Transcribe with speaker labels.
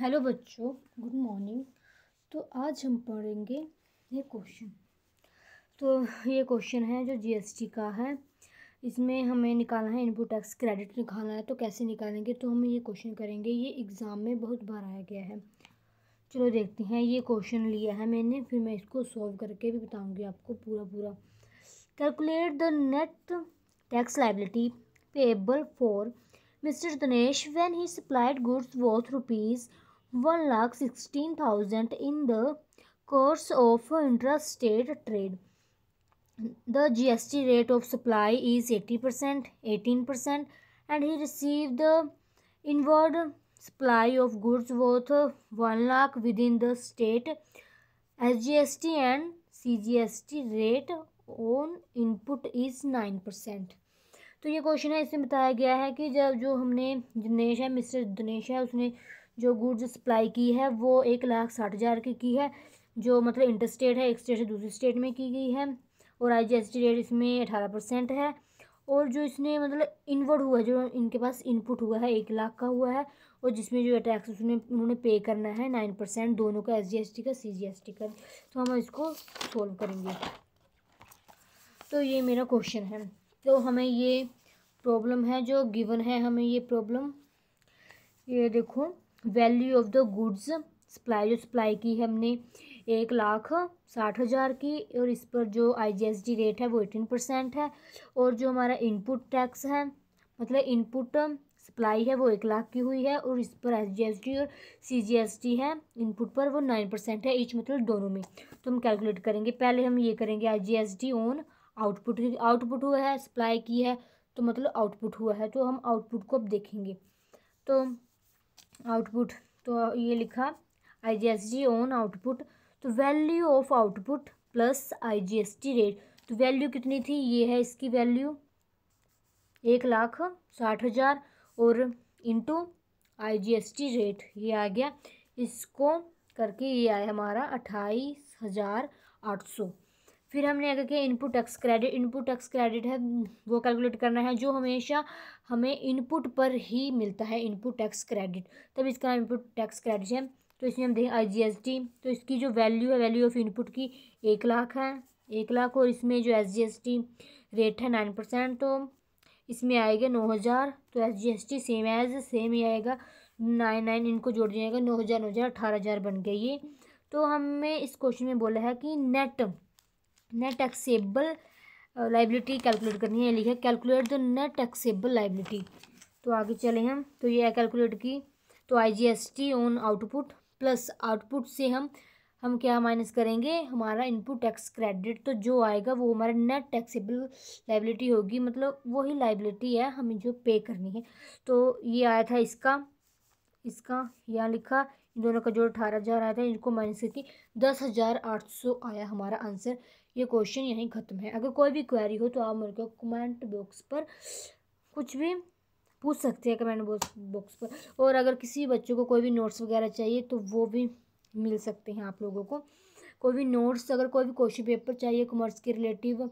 Speaker 1: Hello बच्चों, good morning. तो आज हम पढ़ेंगे ये क्वेश्चन। तो ये क्वेश्चन है जो जीएसटी का है। इसमें हमें निकालना है इनपुट टैक्स क्रेडिट निकालना है। तो कैसे निकालेंगे, तो हम ये क्वेश्चन करेंगे। ये एग्ज़ाम में बहुत बार आया गया है। चलो देखते हैं। ये क्वेश्चन लिया है मैंने, फिर मैं इसको सॉल्व करके भी बताऊँगी आपको पूरा। Calculate the net tax liability payable for Mr. Dinesh when he supplied goods worth rupees 1,16,000 in the course of interstate trade. The GST rate of supply is 80%, 18%, and he received the inward supply of goods worth 1 lakh within the state. SGST and CGST rate on input is 9%. तो ये question है। इसमें बताया गया है कि जब जो हमने दिनेश है, मिस्टर दिनेश है, उसने जो गुड्स सप्लाई की है वो 1,60,000 की है, जो मतलब इंटरस्टेट है, एक स्टेट से दूसरी स्टेट में की गई है। और IGST रेट इसमें 18% है। और जो इसने मतलब इनवर्ड हुआ है, जो इनके पास इनपुट हुआ है 1 लाख का हुआ है, और जिसमें जो टैक्स उन्होंने पे करना है 9%, दोनों का, SGST का, CGST का। तो हम इसको सोल्व करेंगे। तो ये मेरा क्वेश्चन है। तो हमें ये प्रॉब्लम है जो गिवन है, हमें ये प्रॉब्लम, ये देखो, value of the goods supply, जो सप्लाई की है हमने 1,60,000 की, और इस पर जो IGST रेट है वो 18% है। और जो हमारा इनपुट टैक्स है, मतलब इनपुट सप्लाई है, वो 1 लाख की हुई है, और इस पर SGST और CGST है इनपुट पर, वो 9% है ईच, मतलब दोनों में। तो हम कैलकुलेट करेंगे। पहले हम ये करेंगे IGST ऑन आउटपुट। आउटपुट हुआ है, सप्लाई की है, तो मतलब आउटपुट हुआ है। तो हम आउटपुट को अब देखेंगे। तो आउटपुट, तो ये लिखा IGST ऑन आउटपुट। तो value of output plus IGST rate. तो वैल्यू कितनी थी, ये है इसकी वैल्यू 1,60,000, और इंटू IGST रेट ये आ गया। इसको करके ये आया हमारा 28,800। फिर हमने आगे किया input tax credit. Input tax credit है वो कैलकुलेट करना है, जो हमेशा हमें इनपुट पर ही मिलता है, इनपुट टैक्स क्रेडिट, तब इसका नाम इनपुट टैक्स क्रेडिट है। तो इसमें हम देखें IGST, तो इसकी जो वैल्यू है, वैल्यू ऑफ इनपुट की 1 लाख है, 1 लाख, और इसमें जो SGST रेट है 9%, तो इसमें आएगा 9,000। तो SGST सेम ही आएगा, 9 इनको जोड़ दिया जाएगा, 9,000 9,000 18,000 बन गया ये। तो हमें इस क्वेश्चन में बोला है कि नेट टैक्सेबल लाइबिलिटी कैलकुलेट करनी है। लिखा calculate the net taxable liability. तो आगे चले हम। तो ये है कैलकुलेट की। तो IGST on output plus output से हम क्या माइनस करेंगे, हमारा इनपुट टैक्स क्रेडिट। तो जो आएगा वो हमारा नेट टैक्सेबल लाइबिलिटी होगी, मतलब वही लाइबिलिटी है हमें जो पे करनी है। तो ये आया था इसका यहाँ लिखा, इन दोनों का जोड़ 18,000 आया था, इनको माइनस करके 10,800 आया हमारा आंसर। ये क्वेश्चन यहीं ख़त्म है। अगर कोई भी क्वेरी हो तो आप मेरे को कमेंट बॉक्स पर कुछ भी पूछ सकते हैं, कमेंट बॉक्स पर। और अगर किसी बच्चों को कोई भी नोट्स वगैरह चाहिए तो वो भी मिल सकते हैं आप लोगों को। कोई भी नोट्स, अगर कोई भी क्वेश्चन पेपर चाहिए कॉमर्स के रिलेटिव,